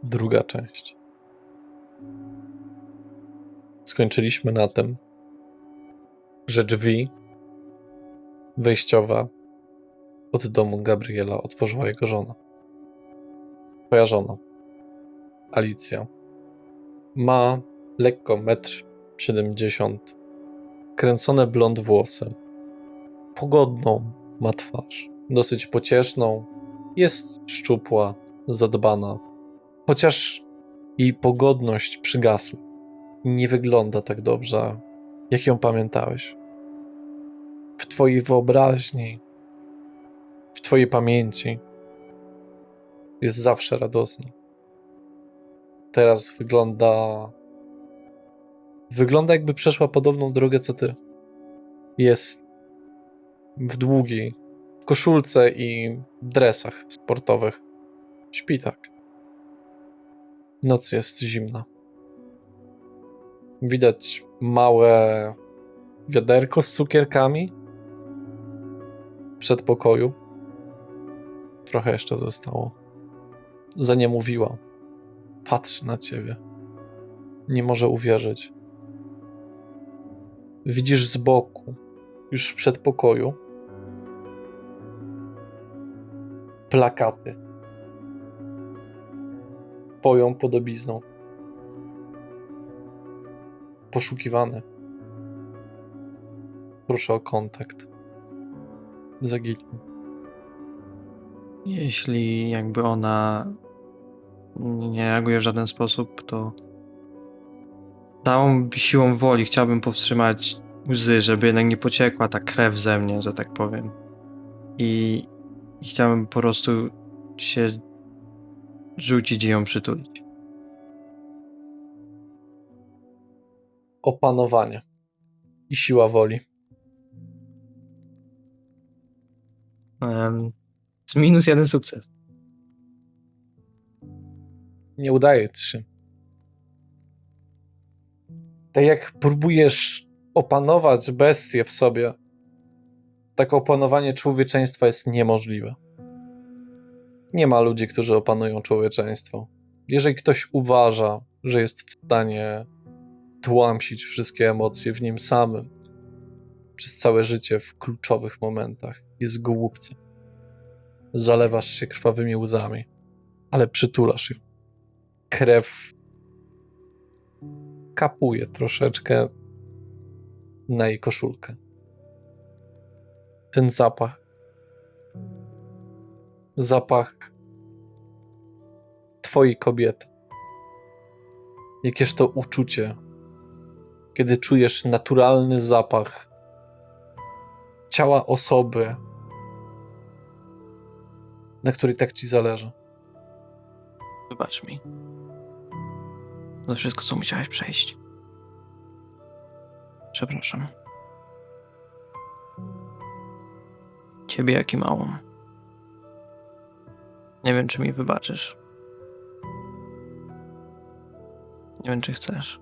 Druga część. Skończyliśmy na tym, że drzwi wejściowe od domu Gabriela otworzyła jego żona. Twoja żona, Alicja, ma lekko 1,70 m, kręcone blond włosy, pogodną ma twarz, dosyć pocieszną, jest szczupła, zadbana, chociaż jej pogodność przygasła. Nie wygląda tak dobrze, jak ją pamiętałeś. W twojej wyobraźni, w twojej pamięci jest zawsze radosna. Teraz wygląda jakby przeszła podobną drogę co ty. Jest w długiej koszulce i dresach sportowych. Śpi tak. Noc jest zimna. Widać małe wiaderko z cukierkami w przedpokoju. Trochę jeszcze zostało. Zaniemówiła. Patrzy na ciebie. Nie może uwierzyć. Widzisz z boku, już w przedpokoju, plakaty. Twoją podobizną. Poszukiwany. Proszę o kontakt. Zaginął. Jeśli jakby ona nie reaguje w żaden sposób, to całą siłą woli chciałbym powstrzymać łzy, żeby jednak nie pociekła ta krew ze mnie, że tak powiem. I chciałbym po prostu się rzucić i ją przytulić. Opanowanie i siła woli. Z -1 sukces. Nie udaje ci się. Tak jak próbujesz opanować bestię w sobie, tak opanowanie człowieczeństwa jest niemożliwe. Nie ma ludzi, którzy opanują człowieczeństwo. Jeżeli ktoś uważa, że jest w stanie tłamsić wszystkie emocje w nim samym przez całe życie w kluczowych momentach, jest głupcem. Zalewasz się krwawymi łzami, ale przytulasz ją. Krew kapuje troszeczkę na jej koszulkę. Ten zapach twojej kobiety. Jakież to uczucie, kiedy czujesz naturalny zapach ciała osoby, na której tak ci zależy. Wybacz mi. Za wszystko, co musiałeś przejść. Przepraszam. Ciebie, jak i małą. Nie wiem, czy mi wybaczysz. Nie wiem, czy chcesz.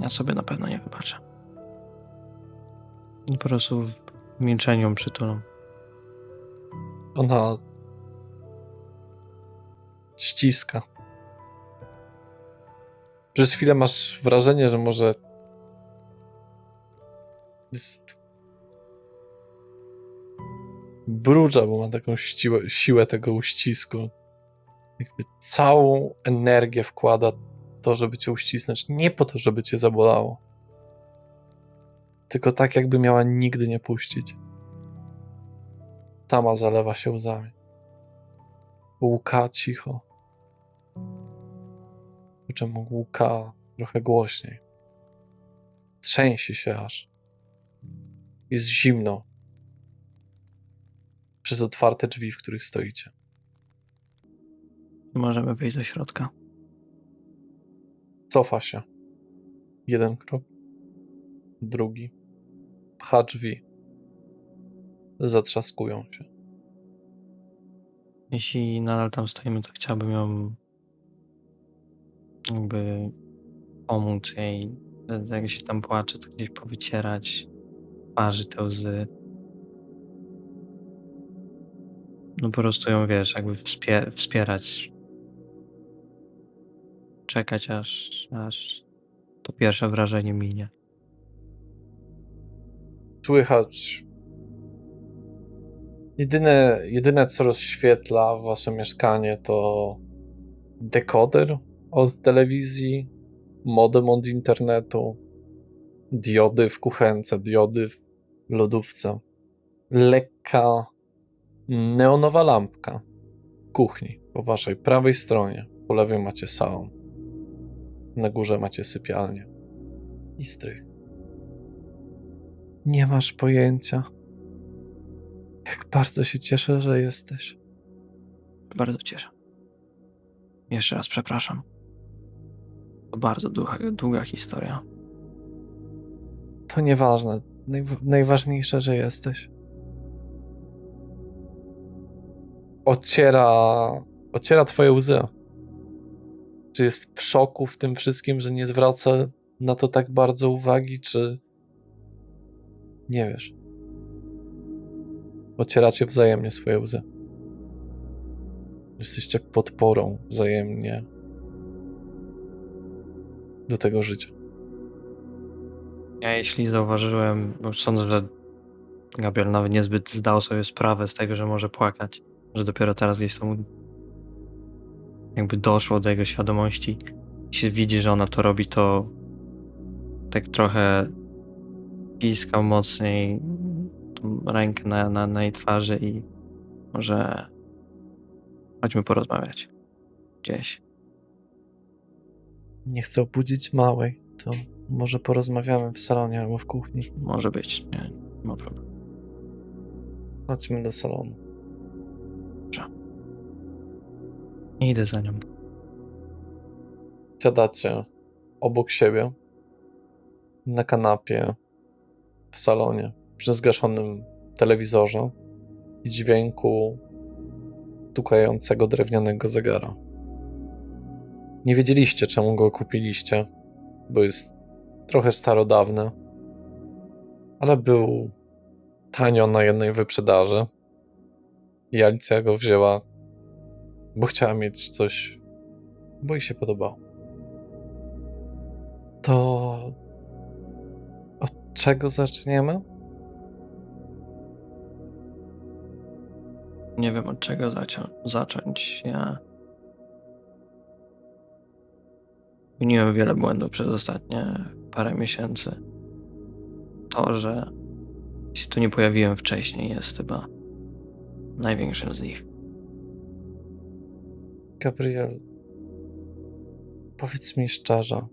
Ja sobie na pewno nie wybaczę. I po prostu w milczeniu ją przytulam. Ona ściska. Przez chwilę masz wrażenie, że może jest brudża, bo ma taką siłę tego uścisku. Jakby całą energię wkłada to, żeby cię uścisnąć. Nie po to, żeby cię zabolało. Tylko tak, jakby miała nigdy nie puścić. Sama zalewa się łzami. Łka cicho. Po czym łka trochę głośniej. Trzęsie się aż. Jest zimno. Przez otwarte drzwi, w których stoicie. Możemy wejść do środka. Cofa się. Jeden krok. Drugi. Pcha drzwi. Zatrzaskują się. Jeśli nadal tam stoimy, to chciałbym ją jakby pomóc jej. Jak się tam płacze, to gdzieś powycierać twarzy te łzy. no po prostu ją, wiesz, jakby wspierać. Czekać aż to pierwsze wrażenie minie. Słychać. Jedyne co rozświetla wasze mieszkanie to dekoder od telewizji, modem od internetu, diody w kuchence, diody w lodówce, lekka neonowa lampka w kuchni po waszej prawej stronie. Po lewej macie salon. Na górze macie sypialnię i strych. Nie masz pojęcia, jak bardzo się cieszę, że jesteś. Bardzo cieszę. Jeszcze raz przepraszam. To bardzo długa historia. To nieważne. Najważniejsze, że jesteś. Ociera twoje łzy. Czy jest w szoku w tym wszystkim, że nie zwraca na to tak bardzo uwagi, czy nie wiesz? Ocieracie wzajemnie swoje łzy. Jesteście podporą wzajemnie do tego życia. Ja jeśli zauważyłem, bo sądzę, że Gabriel nawet niezbyt zdał sobie sprawę z tego, że może płakać, że dopiero teraz gdzieś to mu jakby doszło do jego świadomości i się widzi, że ona to robi, to tak trochę ściskał mocniej tą rękę na jej twarzy i może chodźmy porozmawiać gdzieś. Nie chcę obudzić małej, to może porozmawiamy w salonie albo w kuchni. Może być, nie ma problemu. Chodźmy do salonu. Idę za nią. Siadacie obok siebie na kanapie w salonie przy zgaszonym telewizorze i dźwięku tukającego drewnianego zegara. Nie wiedzieliście, czemu go kupiliście, bo jest trochę starodawny, ale był tanio na jednej wyprzedaży i Alicja go wzięła, bo chciała mieć coś, bo jej się podobało. To od czego zaczniemy? Nie wiem, od czego zacząć. Ja popełniłem wiele błędów przez ostatnie parę miesięcy. To, że się tu nie pojawiłem wcześniej, jest chyba największym z nich. Gabriel, powiedz mi szczerze,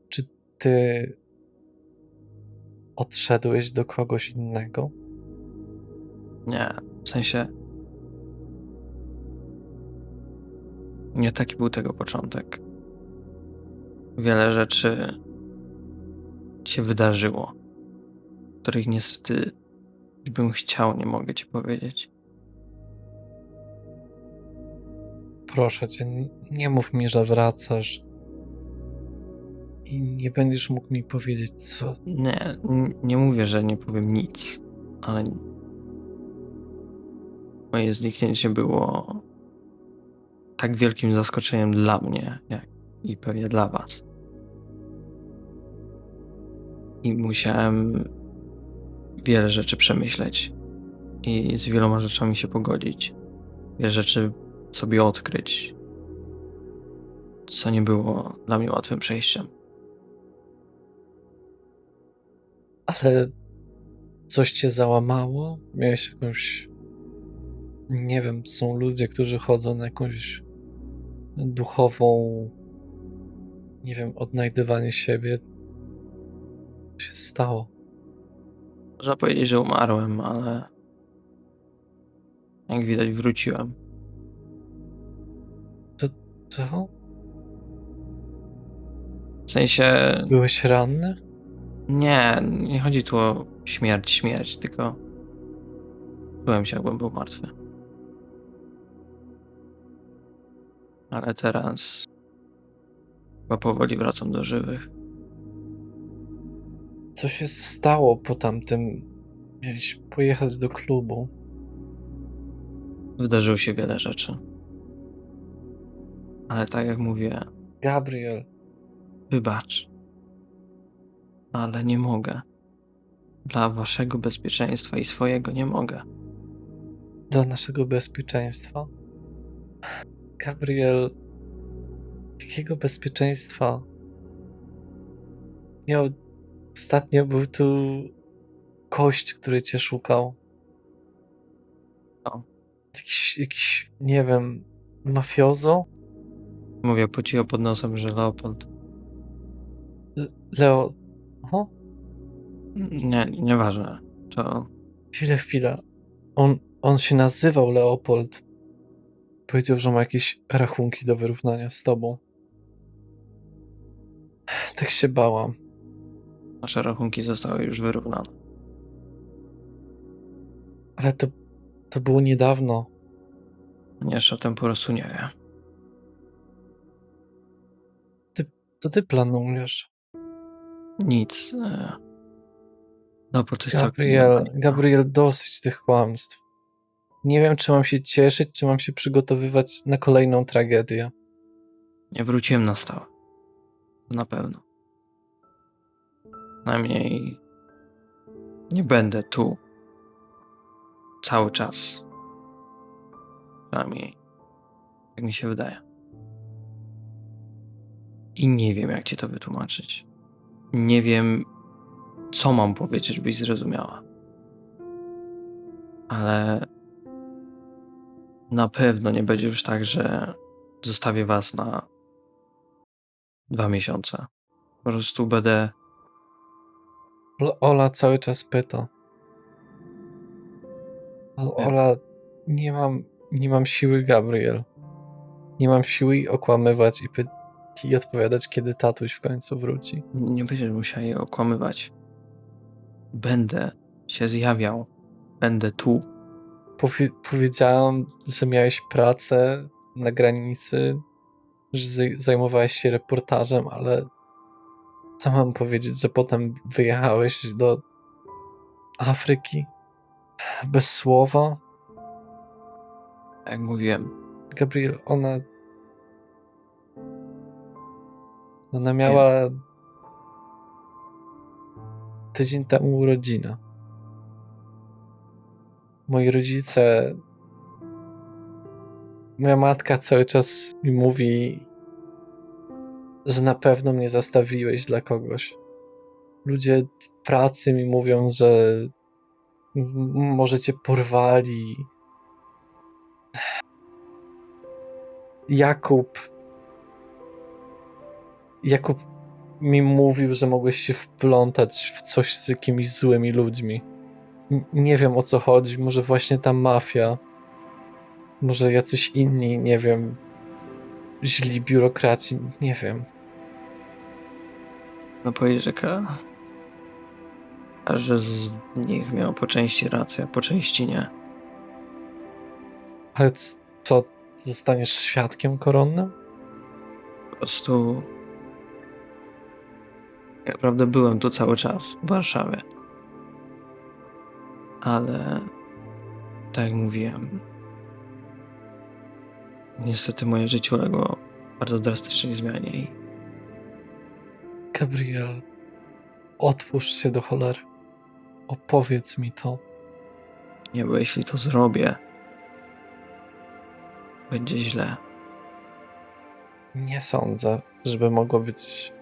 czy ty odszedłeś do kogoś innego? Nie, w sensie nie taki był tego początek. Wiele rzeczy się wydarzyło, których niestety bym chciał, nie mogę ci powiedzieć. Proszę cię, nie mów mi, że wracasz i nie będziesz mógł mi powiedzieć, co... Nie mówię, że nie powiem nic, ale moje zniknięcie było tak wielkim zaskoczeniem dla mnie, jak i pewnie dla was. I musiałem wiele rzeczy przemyśleć i z wieloma rzeczami się pogodzić. Wiele rzeczy sobie odkryć, co nie było dla mnie łatwym przejściem. Ale coś cię załamało? Miałeś jakąś... Nie wiem, są ludzie, którzy chodzą na jakąś duchową... Nie wiem, odnajdywanie siebie. Co się stało? Można powiedzieć, że umarłem, ale jak widać wróciłem. Co? W sensie Byłeś ranny? nie chodzi tu o śmierć, tylko czułem się, jakbym był martwy. Ale teraz chyba powoli wracam do żywych. Co się stało po tamtym? Miałeś pojechać do klubu. Wydarzyło się wiele rzeczy. Ale tak jak mówię, Gabriel, wybacz. Ale nie mogę. Dla waszego bezpieczeństwa i swojego nie mogę. dla naszego bezpieczeństwa. Gabriel, jakiego bezpieczeństwa? Nie, ostatnio był tu gość, który cię szukał. No. Jakiś, nie wiem, mafiozo? Mówię po cichu pod nosem, że Leopold. Leo. Oho, Nie, nieważne. To chwilę. On się nazywał Leopold. Powiedział, że ma jakieś rachunki do wyrównania z tobą. Tak się bałam. nasze rachunki zostały już wyrównane. Ale to było niedawno. Jeszcze o tym po prostu nie wie. Co ty planujesz? Nic. Leopold jest całkiem inna Gabriel, bajka. Gabriel, dosyć tych kłamstw. Nie wiem, czy mam się cieszyć, czy mam się przygotowywać na kolejną tragedię. Nie wróciłem na stałe. To na pewno. Najmniej nie będę tu cały czas. Przynajmniej tak mi się wydaje. I nie wiem, jak ci to wytłumaczyć. Nie wiem, co mam powiedzieć, żebyś zrozumiała. Ale na pewno nie będzie już tak, że zostawię was na 2 miesiące. Po prostu będę... Ola cały czas pyta. Ola, nie mam siły, Gabriel. Nie mam siły jej okłamywać i odpowiadać, kiedy tatuś w końcu wróci. Nie będziesz musiał je okłamywać. Będę się zjawiał. Będę tu. Powiedziałam, że miałeś pracę na granicy, że zajmowałeś się reportażem, ale co mam powiedzieć, że potem wyjechałeś do Afryki bez słowa? Jak mówiłem, Gabriel, ona miała tydzień temu urodziny. Moi rodzice, moja matka cały czas mi mówi, że na pewno mnie zostawiłeś dla kogoś. Ludzie w pracy mi mówią, że może cię porwali. Jakub mi mówił, że mogłeś się wplątać w coś z jakimiś złymi ludźmi. Nie wiem, o co chodzi. Może właśnie ta mafia. Może jacyś inni, nie wiem, źli biurokraci. Nie wiem. no powiedzieć, że każdy z nich miał po części rację, a po części nie. Ale co, zostaniesz świadkiem koronnym? Po prostu... Tak naprawdę byłem tu cały czas, w Warszawie. Ale... Tak jak mówiłem... Niestety moje życie uległo bardzo drastycznej zmianie i Gabriel, otwórz się do cholery. Opowiedz mi to. nie, bo jeśli to zrobię, będzie źle. Nie sądzę, żeby mogło być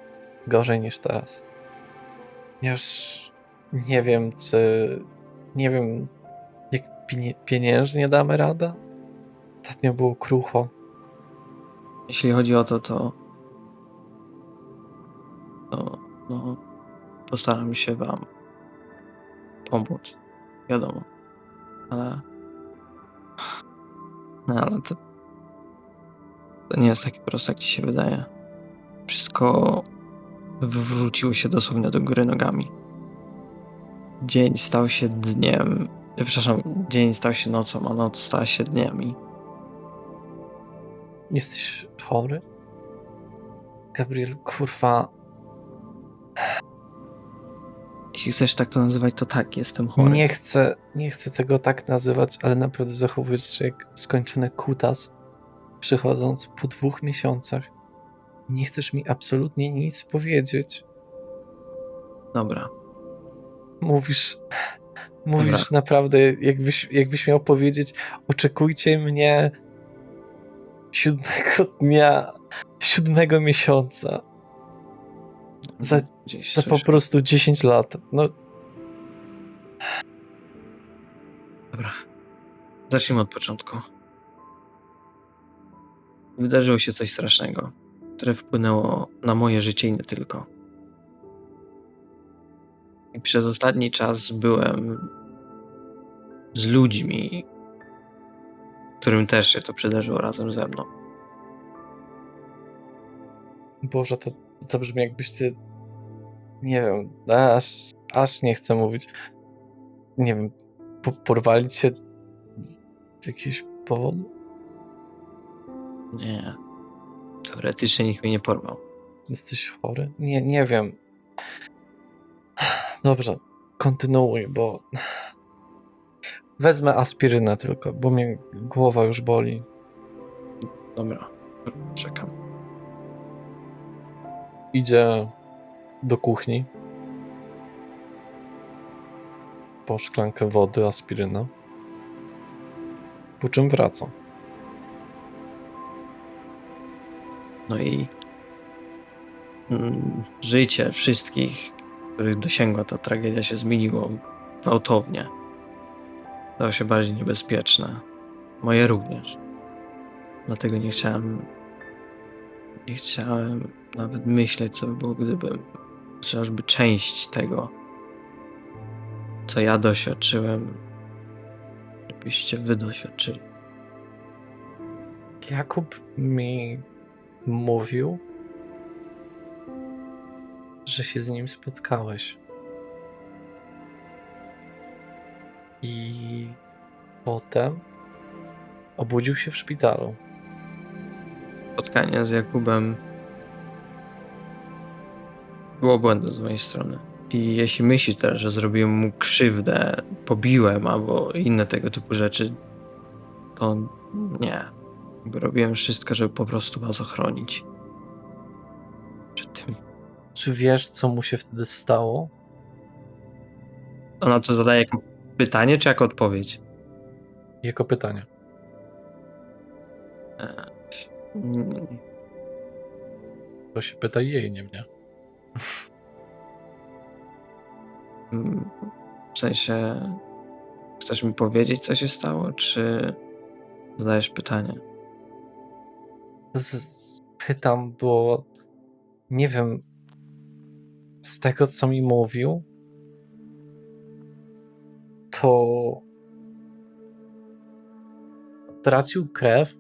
gorzej niż teraz. Ja już nie wiem, nie wiem, jak pieniężnie damy radę. Ostatnio było krucho. Jeśli chodzi o to no, postaram się wam pomóc. Wiadomo. Ale... No, ale to nie jest takie proste, jak ci się wydaje. Wszystko wywróciło się dosłownie do góry nogami. Dzień stał się dniem. Przepraszam, dzień stał się nocą, a noc stała się dniami. Jesteś chory? Gabriel, kurwa. Jeśli chcesz tak to nazywać, to tak, jestem chory. Nie chcę tego tak nazywać, ale naprawdę zachowujesz się jak skończony kutas, przychodząc po 2 miesiącach. Nie chcesz mi absolutnie nic powiedzieć. Dobra. Mówisz Dobra. naprawdę, jakbyś miał powiedzieć, oczekujcie mnie 7 dnia, 7 miesiąca, za Gdzieś po słyszę. prostu 10 lat. No, Dobra. Zacznijmy od początku. Wydarzyło się coś strasznego, które wpłynęło na moje życie i nie tylko. I przez ostatni czas byłem z ludźmi, którym też się to przydarzyło razem ze mną. Boże, to brzmi jakbyście, nie wiem, aż nie chcę mówić. Nie wiem, porwali cię z jakiegoś powodu? Nie. Teoretycznie nikt mnie nie porwał. Jesteś chory? Nie wiem. Dobrze, kontynuuj, bo wezmę aspirynę tylko, bo mnie głowa już boli. Dobra. Czekam. Idzie do kuchni po szklankę wody, aspiryna, po czym wraca. No i życie wszystkich, których dosięgła ta tragedia, się zmieniło gwałtownie. Stało się bardziej niebezpieczne. Moje również. Dlatego nie chciałem nawet myśleć, co by było, gdybym chociażby część tego, co ja doświadczyłem, żebyście wy doświadczyli. Jakub mi mówił, że się z nim spotkałeś. I potem obudził się w szpitalu. Spotkanie z Jakubem było błędem z mojej strony. I jeśli myślisz teraz, że zrobiłem mu krzywdę, pobiłem albo inne tego typu rzeczy, to nie. Bo robiłem wszystko, żeby po prostu was ochronić. Przed tym. Czy wiesz, co mu się wtedy stało? Ona to zadaje jako pytanie, czy jako odpowiedź? Jako pytanie. Mm, To się pyta jej, nie mnie. W sensie, chcesz mi powiedzieć, co się stało, czy zadajesz pytanie? Pytam, bo nie wiem, z tego, co mi mówił, to tracił krew,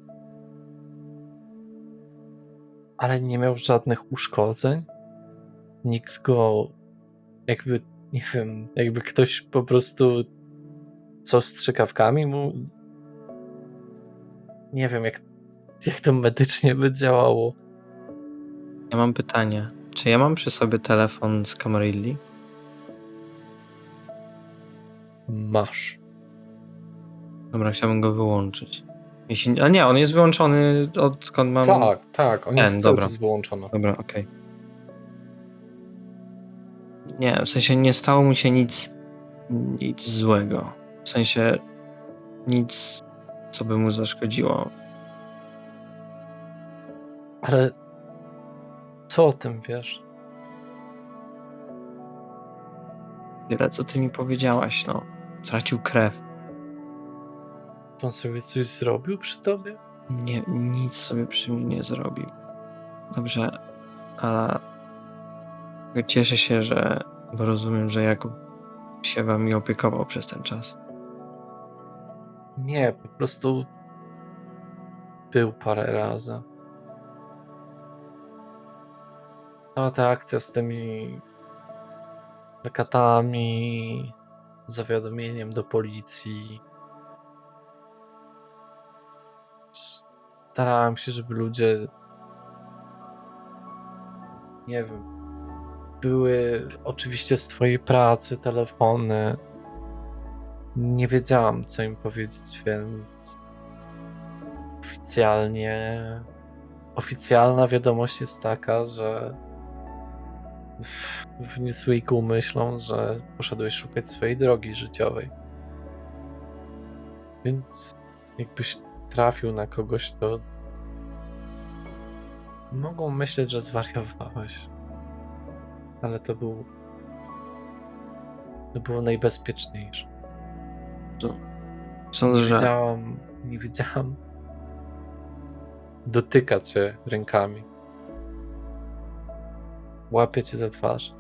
ale nie miał żadnych uszkodzeń. Nikt go jakby, nie wiem, jakby ktoś po prostu co strzykawkami mu... Nie wiem, jak to medycznie by działało. Ja mam pytanie. Czy ja mam przy sobie telefon z Camarilli? Masz. Dobra, chciałbym go wyłączyć. Jeśli... A nie, on jest wyłączony odkąd mam... Tak, on jest cały dobra. czas wyłączony. Dobra, okej. Nie, w sensie nie stało mu się nic złego. W sensie nic, co by mu zaszkodziło. Ale co o tym wiesz? Tyle, co ty mi powiedziałaś, no. Stracił krew. To on sobie coś zrobił przy tobie? Nie, nic sobie przy mnie nie zrobił. Dobrze, ale cieszę się, bo rozumiem, że Jakub się wami opiekował przez ten czas. Nie, po prostu był parę razy. Cała ta akcja z tymi plakatami, zawiadomieniem do policji. Starałem się, żeby ludzie, nie wiem, były oczywiście z twojej pracy telefony. Nie wiedziałam, co im powiedzieć, więc oficjalna wiadomość jest taka, że w Newsweeku myślą, że poszedłeś szukać swojej drogi życiowej. Więc jakbyś trafił na kogoś, to mogą myśleć, że zwariowałeś. Ale to było najbezpieczniejsze. Sądzę, że Nie wiedziałam dotykać cię rękami. Łapię cię za twarz.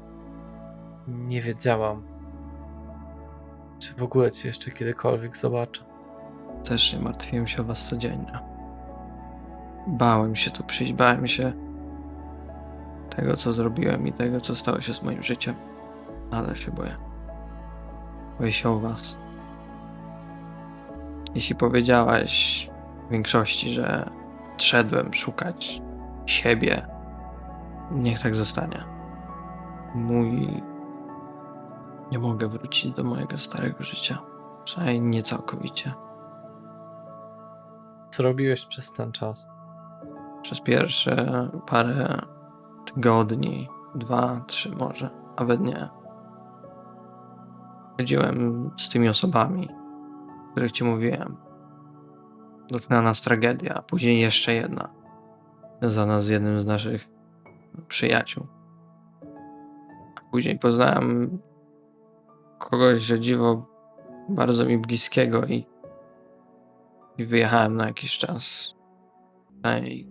Nie wiedziałam, czy w ogóle cię jeszcze kiedykolwiek zobaczę. też nie martwiłem się o was codziennie. Bałem się tu przyjść, bałem się tego, co zrobiłem i tego, co stało się z moim życiem. Ale się boję. Boję się o was. Jeśli powiedziałaś w większości, że szedłem szukać siebie, niech tak zostanie. Nie mogę wrócić do mojego starego życia. Przynajmniej nie całkowicie. Co robiłeś przez ten czas? Przez pierwsze parę tygodni, 2, 3 może, nawet nie. Chodziłem z tymi osobami, o których ci mówiłem. Dotknęła nas tragedia, a później jeszcze jedna, związana z jednym z naszych przyjaciół. A później poznałem kogoś, o dziwo, bardzo mi bliskiego i wyjechałem na jakiś czas. I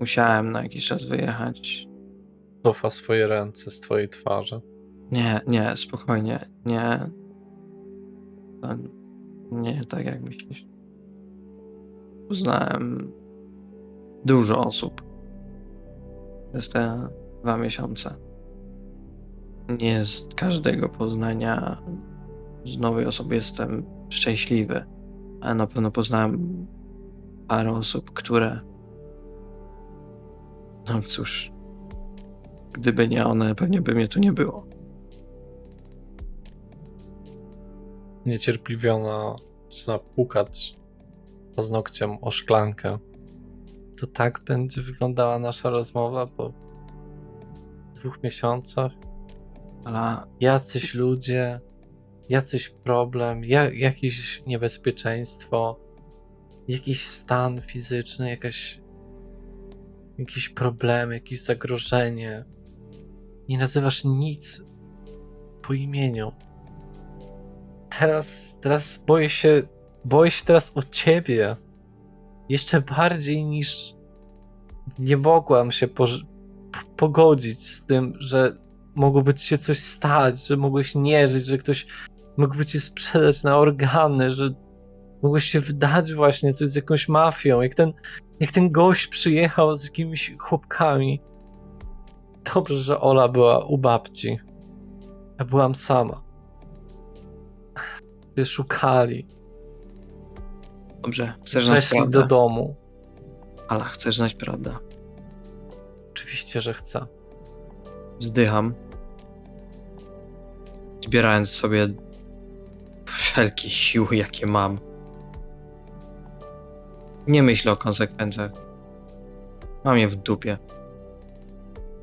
musiałem na jakiś czas wyjechać. Cofa swoje ręce z twojej twarzy. Nie, spokojnie. Nie. To nie tak jak myślisz. Poznałem dużo osób przez te 2 miesiące. Nie z każdego poznania z nowej osoby jestem szczęśliwy, ale na pewno poznałem parę osób, które, no cóż, gdyby nie one, pewnie by mnie tu nie było. Niecierpliwiona zaczyna pukać paznokciem o szklankę. To tak będzie wyglądała nasza rozmowa po 2 miesiącach? Ale Jacyś ludzie, jacyś problem, jakieś niebezpieczeństwo, jakiś stan fizyczny, jakieś problemy, jakieś zagrożenie. Nie nazywasz nic po imieniu. Teraz boję się teraz o ciebie. Jeszcze bardziej niż nie mogłam się pogodzić z tym, że mogłoby ci się coś stać, że mogłeś nie żyć, że ktoś mógłby cię sprzedać na organy, że mogłeś się wydać właśnie coś z jakąś mafią, jak ten gość przyjechał z jakimiś chłopkami. Dobrze, że Ola była u babci. Ja byłam sama. Cię szukali. dobrze, chcesz znać Weszli prawdę? do domu. Ale chcesz znać prawdę? Oczywiście, że chcę. Wzdycham, zbierając sobie wszelkie siły, jakie mam. Nie myślę o konsekwencjach. Mam je w dupie.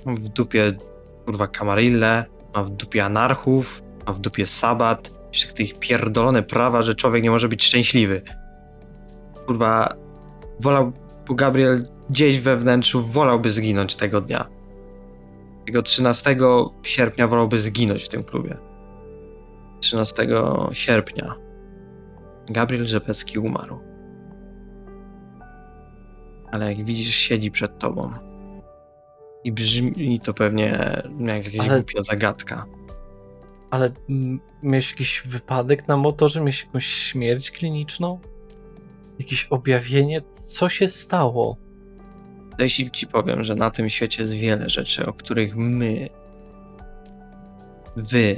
Mam w dupie, kurwa, Camarillę, mam w dupie anarchów, mam w dupie sabat, wszystkie tych pierdolone prawa, że człowiek nie może być szczęśliwy. Kurwa, Gabriel gdzieś we wnętrzu wolałby zginąć tego dnia. Tego 13 sierpnia wolałby zginąć w tym klubie. 13 sierpnia Gabriel Rzepecki umarł. Ale jak widzisz, siedzi przed tobą. I brzmi to pewnie jak jakaś głupia zagadka. Ale miałeś jakiś wypadek na motorze? Miałeś jakąś śmierć kliniczną? Jakieś objawienie? Co się stało? To jeśli ci powiem, że na tym świecie jest wiele rzeczy, o których wy,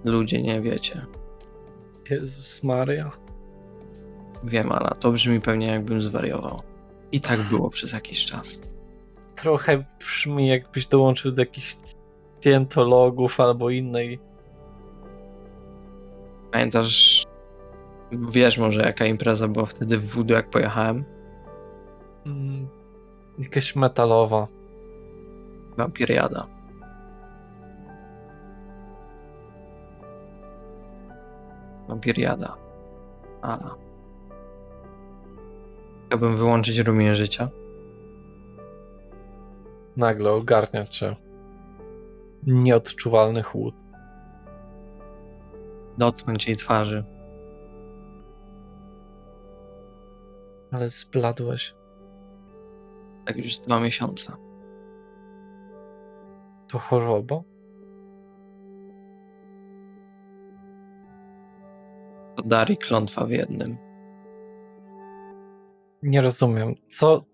ludzie, nie wiecie. Jezus Maria. Wiem, ale to brzmi pewnie jakbym zwariował. I tak było przez jakiś czas. trochę brzmi, jakbyś dołączył do jakichś scjentologów albo innej. Pamiętasz, wiesz może jaka impreza była wtedy w Voodoo, jak pojechałem? Jakaś metalowa. Wampiriada. Wampiriada. Ala. Chciałbym wyłączyć rumień życia. Nagle ogarnia cię nieodczuwalny chłód. Dotknąć jej twarzy. Ale zbladłeś. Tak już 2 miesiące. To choroba? To dar i klątwa w jednym. Nie rozumiem. Co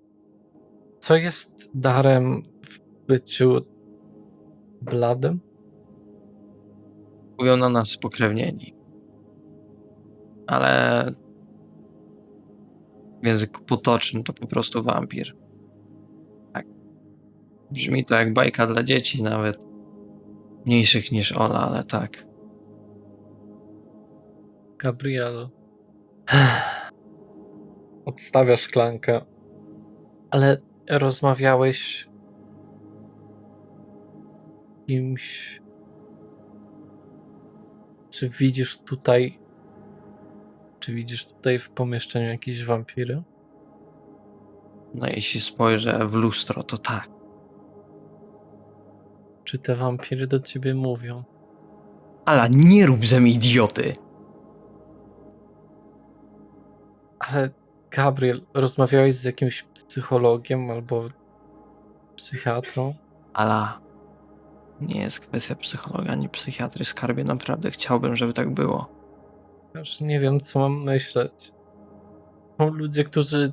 jest darem w byciu bladym? Mówią na nas spokrewnieni. Ale w języku potocznym to po prostu wampir. Tak. Brzmi to jak bajka dla dzieci, nawet mniejszych niż Ola, ale tak. Gabriel. Odstawia szklankę. Ale rozmawiałeś z kimś. Czy widzisz tutaj w pomieszczeniu jakieś wampiry? No jeśli spojrzę w lustro, to tak. Czy te wampiry do ciebie mówią? Ala, nie rób ze mnie idioty! Ale Gabriel, rozmawiałeś z jakimś psychologiem albo psychiatrą? Ala, nie jest kwestia psychologa ani psychiatry, skarbie. Naprawdę chciałbym, żeby tak było. Już nie wiem, co mam myśleć. Są ludzie, którzy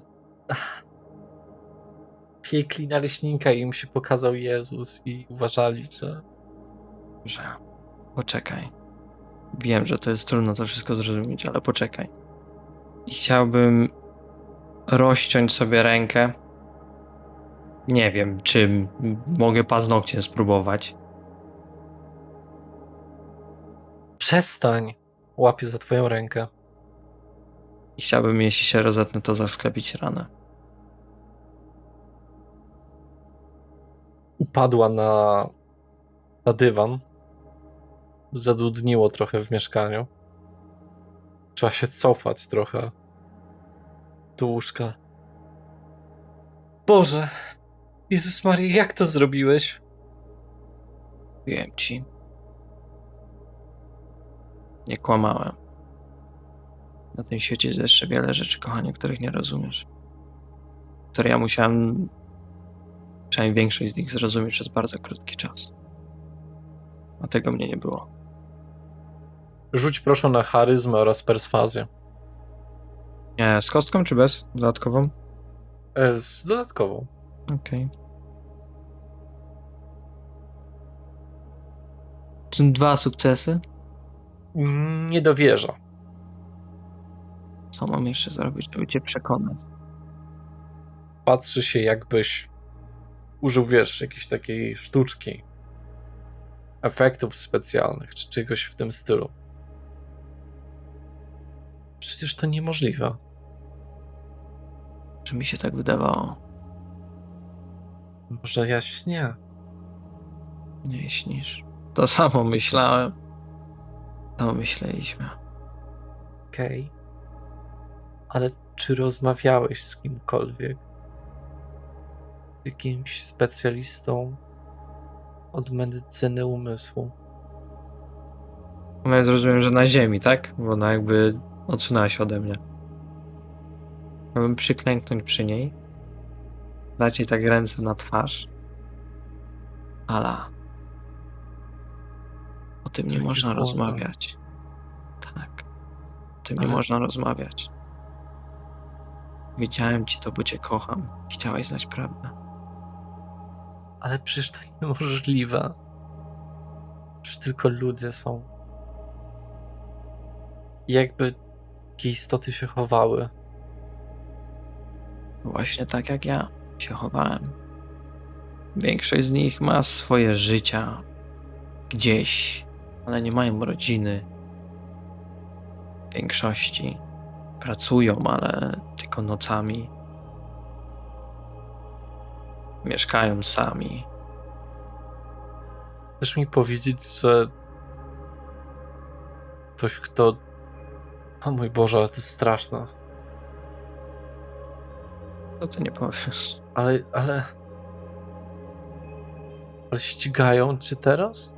piekli naleśnika i im się pokazał Jezus i uważali, Że poczekaj. Wiem, że to jest trudno to wszystko zrozumieć, ale poczekaj. I chciałbym rozciąć sobie rękę. Nie wiem, czy mogę paznokciem spróbować. Przestań! Łapię za twoją rękę. I chciałbym, jeśli się rozetnę, to zasklepić ranę. Upadła na dywan. Zadudniło trochę w mieszkaniu. Trzeba się cofać trochę do łóżka. Boże! Jezus Maria, jak to zrobiłeś? Wiem ci. Nie kłamałem. Na tym świecie jest jeszcze wiele rzeczy, kochanie, których nie rozumiesz. Które ja musiałem, przynajmniej większość z nich, zrozumieć przez bardzo krótki czas. A tego mnie nie było. Rzuć proszę na charyzmę oraz perswazję. Nie, z kostką czy bez? Dodatkową? Z dodatkową. Okej. Są 2 sukcesy? Nie dowierza. Co mam jeszcze zrobić, żeby cię przekonać? Patrzy się, jakbyś użył, wiesz, jakiejś takiej sztuczki, efektów specjalnych, czy czegoś w tym stylu. Przecież to niemożliwe. Że mi się tak wydawało. Może ja śnię. Nie śnisz. To samo myślałem. To myśleliśmy. Okej. Ale czy rozmawiałeś z kimkolwiek? Z jakimś specjalistą od medycyny umysłu? No ja zrozumiałem, że na ziemi, tak? Bo ona jakby odsunęła się ode mnie. Chciałbym przyklęknąć przy niej. Dać jej tak ręce na twarz. Ala. O tym nie Takie można słowa. rozmawiać. Tak. O tym nie Ale- można rozmawiać. Wiedziałem ci to, bo cię kocham. Chciałeś znać prawdę. Ale przecież to niemożliwe. Przecież tylko ludzie są. Jakby takie istoty się chowały. Właśnie tak jak ja się chowałem. Większość z nich ma swoje życia gdzieś, ale nie mają rodziny. W większości pracują, ale tylko nocami. Mieszkają sami. Chcesz mi powiedzieć, że ktoś, kto... O mój Boże, ale to jest straszne. To ty nie powiesz. Ale ścigają cię teraz?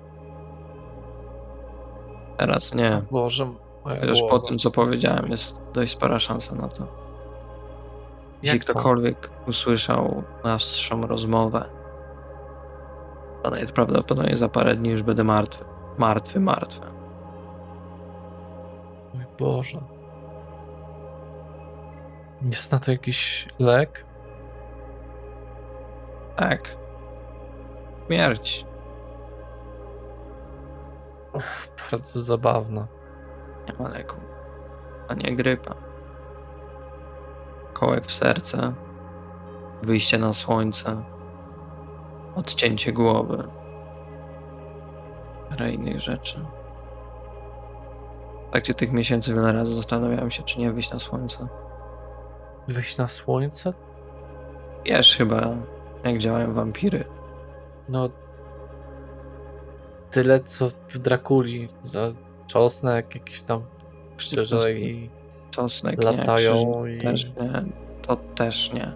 Teraz nie. Boże, moja Chociaż po głowa. tym, co powiedziałem, jest dość spora szansa na to. Jeśli Jak to? ktokolwiek usłyszał naszą rozmowę, to najprawdopodobniej za parę dni już będę martwy. Martwy. Mój Boże. Jest na to jakiś lek? Tak. Śmierć. Bardzo zabawne. Nie ma leku. A nie grypa. Kołek w serce. Wyjście na słońce. Odcięcie głowy. Parę innych rzeczy. W trakcie tych miesięcy wiele razy zastanawiałem się, czy nie wyjść na słońce. Wyjść na słońce? Wiesz chyba, jak działają wampiry. No... Tyle, co w Drakuli. Za czosnek, jakiś tam krzyże i Czosnek latają nie, i... też nie. To też nie.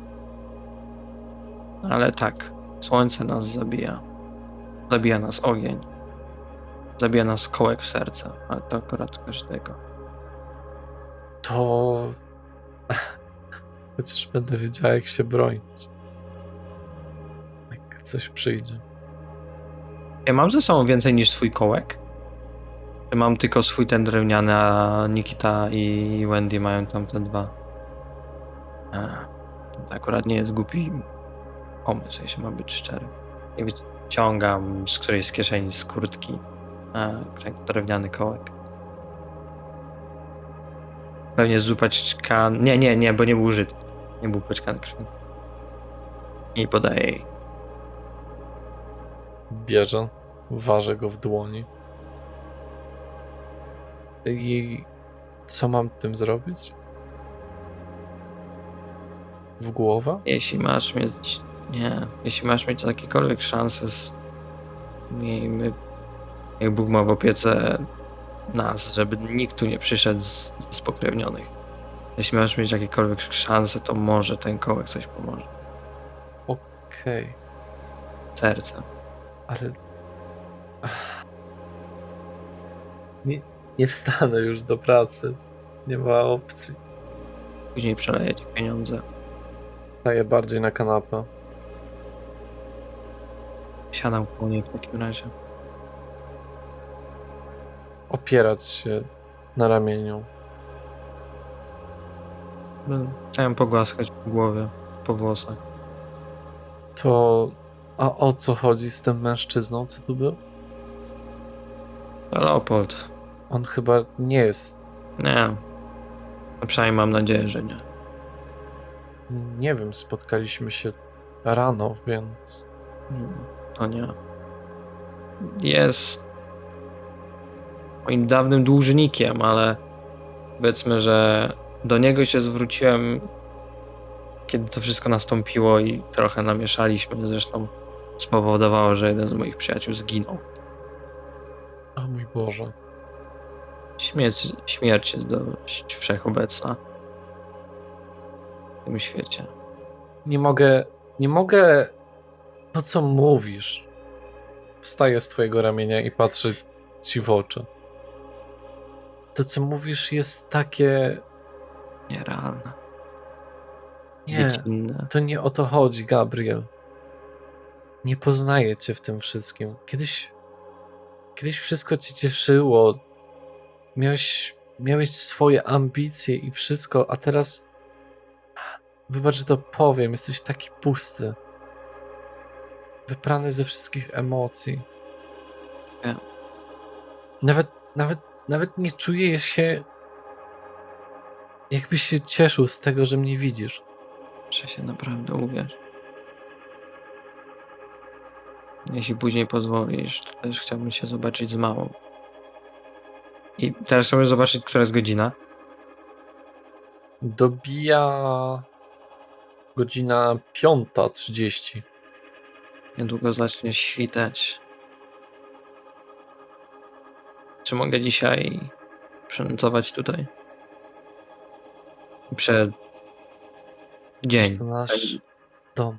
Ale tak, słońce nas zabija. Zabija nas ogień. Zabija nas kołek w serce. Ale to akurat każdego. To... Chociaż będę wiedział, jak się bronić. Jak coś przyjdzie. Ja mam ze sobą więcej niż swój kołek? Czy mam tylko swój ten drewniany, a Nikita i Wendy mają tam te dwa? To akurat nie jest głupi pomysł, jeśli mam być szczery. I wyciągam z którejś z kieszeni z kurtki ten drewniany kołek. Pewnie z upaćkan... Nie, bo nie był użyty. Nie był upaćkany krwią. I podaję jej. Bierze, waży go w dłoni. I co mam tym zrobić? W głowę? Jeśli masz mieć... Nie. Jeśli masz mieć jakiekolwiek szanse miejmy... Jak Bóg ma w opiece nas, żeby nikt tu nie przyszedł z spokrewnionych. Jeśli masz mieć jakiekolwiek szanse, to może ten kołek coś pomoże. Okej, Serce. ale... Nie wstanę już do pracy. Nie ma opcji. Później przeleję ci pieniądze. Staję bardziej na kanapę. Siadam koło niej w takim razie. Opierać się na ramieniu. Chciałem pogłaskać po głowie, po włosach. To... A o co chodzi z tym mężczyzną, co tu był? Leopold. On chyba nie jest... Nie. A przynajmniej mam nadzieję, że nie. Nie wiem, spotkaliśmy się rano, więc... To nie. Jest moim dawnym dłużnikiem, ale powiedzmy, że do niego się zwróciłem, kiedy to wszystko nastąpiło i trochę namieszaliśmy. Zresztą spowodowało, że jeden z moich przyjaciół zginął. O mój Boże. Śmierć jest dość wszechobecna w tym świecie. Nie mogę... To, co mówisz. Wstaję z twojego ramienia i patrzę ci w oczy. To, co mówisz, jest takie... Nierealne. Nie, Dziecinne. to nie o to chodzi, Gabriel. Nie poznaję cię w tym wszystkim. Kiedyś wszystko cię cieszyło. Miałeś swoje ambicje i wszystko, a teraz... Wybacz, że to powiem, jesteś taki pusty. Wyprany ze wszystkich emocji. Nie. Nawet nie czuję się... Jakbyś się cieszył z tego, że mnie widzisz. Muszę się naprawdę uwierzyć. Jeśli później pozwolisz, to też chciałbym się zobaczyć z mamą. I teraz chciałbym zobaczyć, która jest godzina. Dobija godzina 5:30. Niedługo zacznie świtać. Czy mogę dzisiaj przenocować tutaj? Przed Przecież dzień. to nasz dom.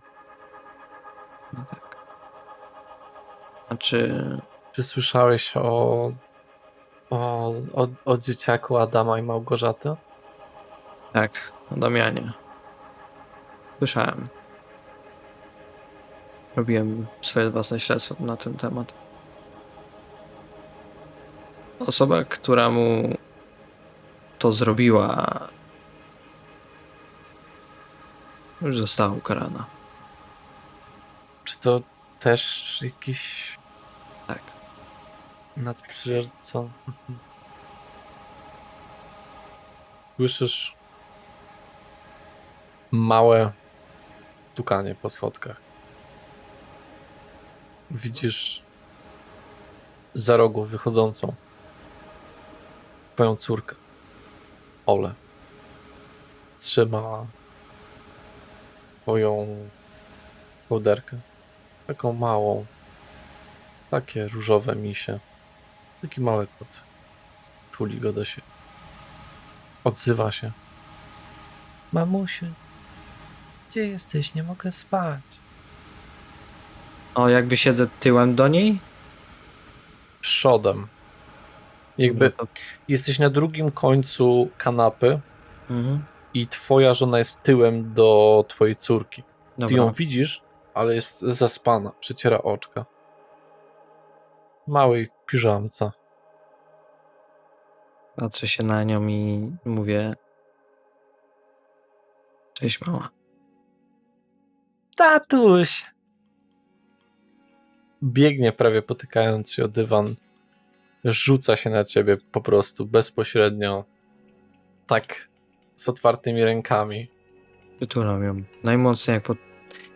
No tak. A czy Czy słyszałeś o dzieciaku Adama i Małgorzaty? tak, o Damianie? Słyszałem. Robiłem swoje własne śledztwo na ten temat. Osoba, która mu to zrobiła, już została ukarana. Czy to też jakiś Tak. nadprzyrodzony? Słyszysz małe tukanie po schodkach. Widzisz za rogu wychodzącą twoją córkę, Olę. Trzyma twoją kołderkę. Taką małą. Takie różowe misie. Taki mały koc. Tuli go do siebie. Odzywa się. Mamusiu, gdzie jesteś? Nie mogę spać. O, jakby siedzę tyłem do niej? Przodem. Jakby No to... jesteś na drugim końcu kanapy Mhm. i twoja żona jest tyłem do twojej córki. Ty Dobra. ją widzisz, ale jest zaspana. Przeciera oczka. Małej piżamce. Patrzę się na nią i mówię: cześć, mała. Tatuś! Biegnie prawie potykając się o dywan. Rzuca się na ciebie po prostu, bezpośrednio. Tak, z otwartymi rękami. Przytulam ją. Najmocniej jak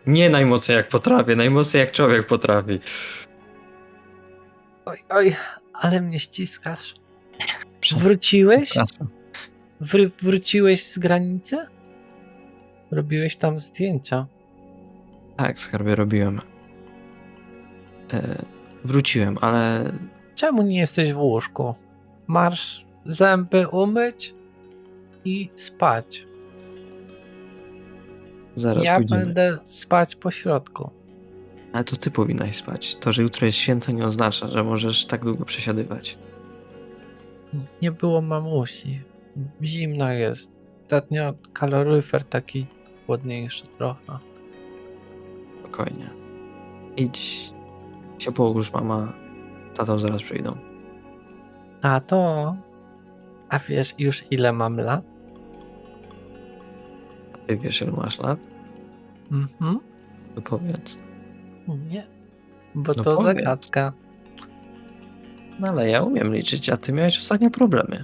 Nie najmocniej jak potrafię, najmocniej jak człowiek potrafi. Oj, oj, ale mnie ściskasz. Prze- Wróciłeś? Przepraszam. Wróciłeś z granicy? Robiłeś tam zdjęcia. Tak, skarbie robiłem. Wróciłem, ale Czemu nie jesteś w łóżku? Marsz zęby umyć i spać. zaraz Ja pójdziemy. będę spać po środku. Ale to ty powinnaś spać. To, że jutro jest święto, nie oznacza, że możesz tak długo przesiadywać. Nie było mamusi. Zimno jest. Ostatnio kaloryfer taki chłodniejszy trochę. Spokojnie. Idź się połóż, mama. Tatą zaraz przyjdą. Tato, a wiesz już ile mam lat? A ty wiesz, ile masz lat? Mhm. To powiedz. Nie, bo No to powiedz. zagadka. No ale ja umiem liczyć, a ty miałeś ostatnio problemy.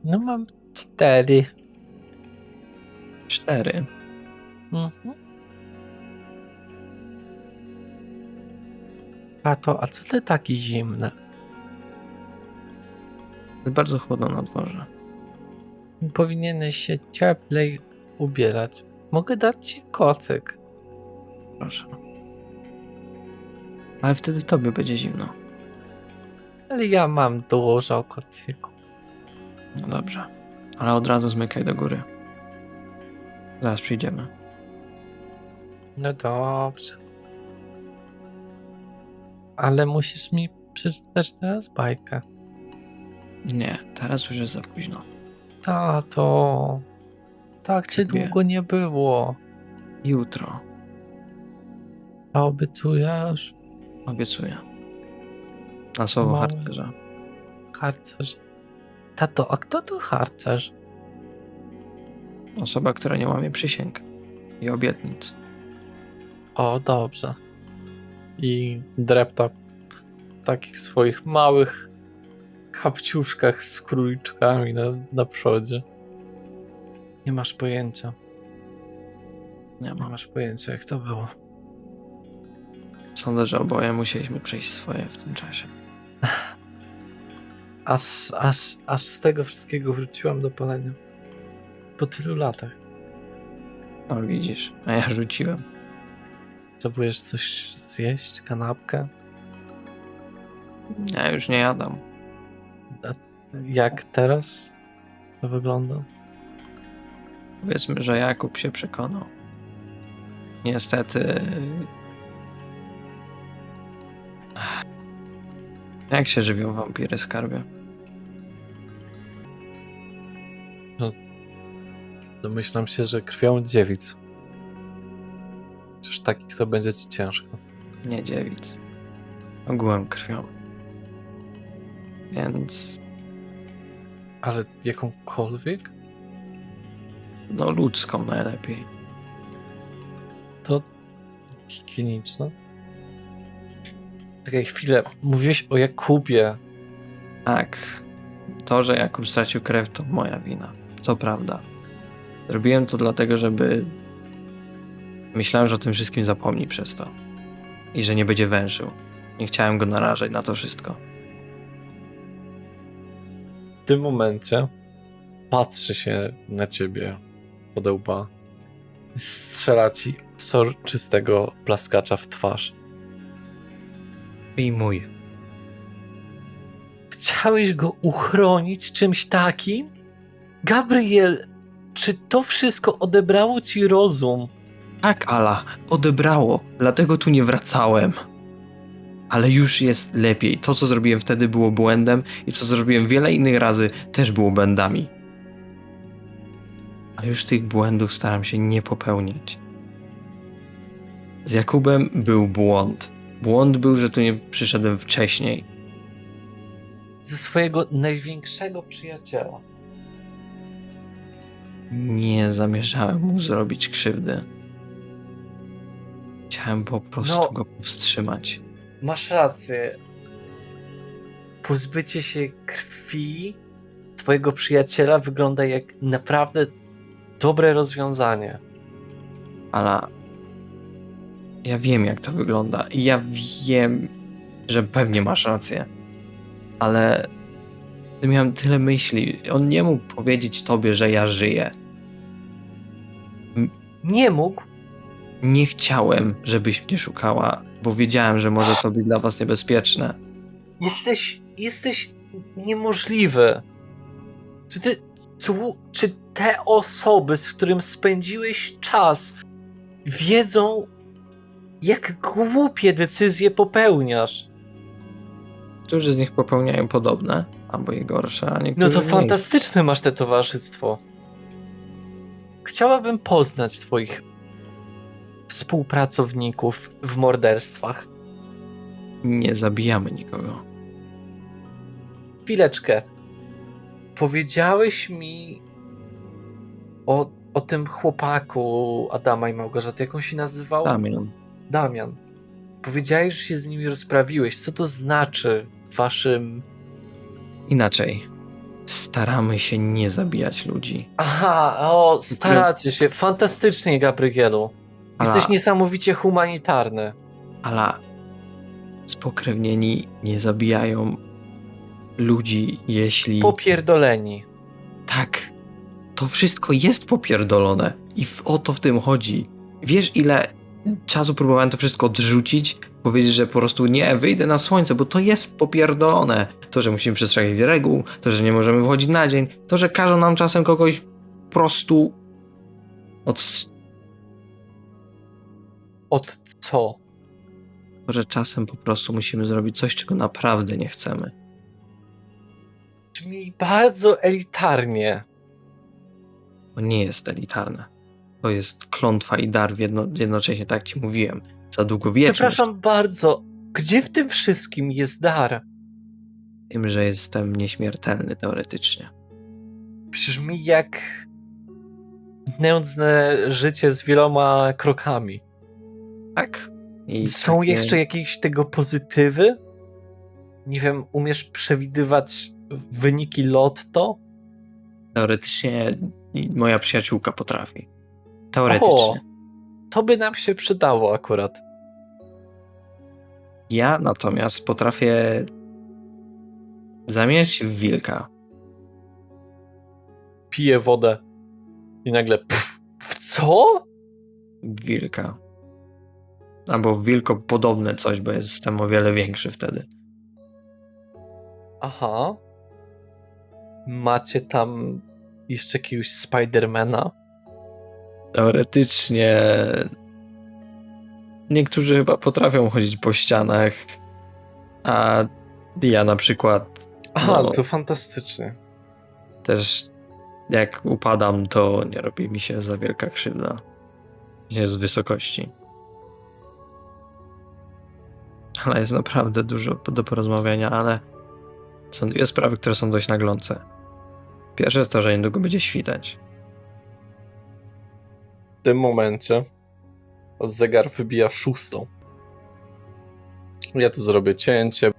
No mam 4. 4. Mhm. Tato, a co ty taki zimny? Jest bardzo chłodno na dworze. Powinieneś się cieplej ubierać. Mogę dać ci kocyk. Proszę. Ale wtedy tobie będzie zimno. Ale ja mam dużo kocyku. No dobrze. Ale od razu zmykaj do góry. Zaraz przyjdziemy. No dobrze. Ale musisz mi przeczytać teraz bajkę. Nie, teraz już jest za późno. Tato, tak cię Lubię. długo nie było. Jutro. A obiecujesz? Obiecuję. Na słowo Mały. harcerza. Harcerz. Tato, a kto to harcerz? Osoba, która nie łamie przysięg i obietnic. O, dobrze. I drepta w takich swoich małych kapciuszkach z króliczkami na przodzie. Nie masz pojęcia. Nie Nie ma. masz pojęcia, jak to było. Sądzę, że oboje musieliśmy przejść swoje w tym czasie. Aż z tego wszystkiego wróciłam do palenia. Po tylu latach. No widzisz, a ja rzuciłem. Potrzebujesz coś zjeść? Kanapkę? Ja już nie jadam. Jak teraz to wygląda? Powiedzmy, że Jakub się przekonał. Niestety... Jak się żywią wampiry, skarbie? Domyślam się, że krwią dziewic. Chociaż takich to będzie ci ciężko. Nie dziewic. Ogółem krwią. Więc... Ale jakąkolwiek? no ludzką najlepiej. To higieniczne? Czekaj chwilę, mówiłeś o Jakubie. Tak. To, że Jakub stracił krew, to moja wina. To prawda. Zrobiłem to dlatego, żeby... myślałem, że o tym wszystkim zapomni przez to. I że nie będzie węszył. Nie chciałem go narażać na to wszystko. W tym momencie patrzy się na ciebie pod łba. Strzela ci soczystego plaskacza w twarz. Wyjmuję. Chciałeś go uchronić czymś takim? Gabriel, czy to wszystko odebrało ci rozum? Tak, Ala, odebrało. Dlatego tu nie wracałem. Ale już jest lepiej. To, co zrobiłem wtedy, było błędem i co zrobiłem wiele innych razy, też było błędami. Ale już tych błędów staram się nie popełniać. Z Jakubem był błąd. Błąd był, że tu nie przyszedłem wcześniej. Ze swojego największego przyjaciela. Nie zamierzałem mu zrobić krzywdy. Chciałem po prostu go powstrzymać. Masz rację. Pozbycie się krwi twojego przyjaciela wygląda jak naprawdę dobre rozwiązanie. Ale ja wiem, jak to wygląda i ja wiem, że pewnie masz rację. Ale miałem tyle myśli. On nie mógł powiedzieć tobie, że ja żyję. Nie mógł. Nie chciałem, żebyś mnie szukała, bo wiedziałem, że może to być dla was niebezpieczne. Jesteś niemożliwy. Czy te osoby, z którym spędziłeś czas, wiedzą, jak głupie decyzje popełniasz? Niektórzy z nich popełniają podobne, albo i gorsze, a niektórzy No to mniej. fantastyczne masz te towarzystwo. Chciałabym poznać twoich współpracowników w morderstwach. Nie zabijamy nikogo. Chwileczkę. Powiedziałeś mi o tym chłopaku Adama i Małgorzaty, jak on się nazywał? Damian. Powiedziałeś, że się z nimi rozprawiłeś. Co to znaczy w waszym... Inaczej. Staramy się nie zabijać ludzi. Aha, staracie się. Fantastycznie, Gabrielu. Jesteś niesamowicie humanitarny. Ale spokrewnieni nie zabijają ludzi, jeśli... Popierdoleni. Tak. To wszystko jest popierdolone. I o to w tym chodzi. Wiesz, ile czasu próbowałem to wszystko odrzucić? Powiedzieć, że po prostu nie, wyjdę na słońce, bo to jest popierdolone. To, że musimy przestrzegać reguł, to, że nie możemy wychodzić na dzień, to, że każą nam czasem kogoś po prostu Od co? To, że czasem po prostu musimy zrobić coś, czego naprawdę nie chcemy. Brzmi bardzo elitarnie. To nie jest elitarne. To jest klątwa i dar jednocześnie, tak jak ci mówiłem. Za długowieczność. Przepraszam bardzo, gdzie w tym wszystkim jest dar? Tym, że jestem nieśmiertelny teoretycznie. Brzmi jak nędzne życie z wieloma krokami. Tak. I są takie... jeszcze jakieś tego pozytywy? Nie wiem, umiesz przewidywać wyniki lotto? Teoretycznie moja przyjaciółka potrafi. Teoretycznie. To by nam się przydało akurat. Ja natomiast potrafię zamieniać się w wilka. Piję wodę i nagle w co? W wilka. Albo w wilkopodobne coś, bo jestem o wiele większy wtedy. Aha. Macie tam jeszcze jakiegoś Spidermana? Teoretycznie niektórzy chyba potrafią chodzić po ścianach, a ja na przykład Aha, No. to fantastycznie. też jak upadam, to nie robi mi się za wielka krzywda. Nie z wysokości. Ale jest naprawdę dużo do porozmawiania, ale są dwie sprawy, które są dość naglące. Pierwsze jest to, że niedługo będzie świtać. W tym momencie zegar wybija 6. Ja tu zrobię cięcie.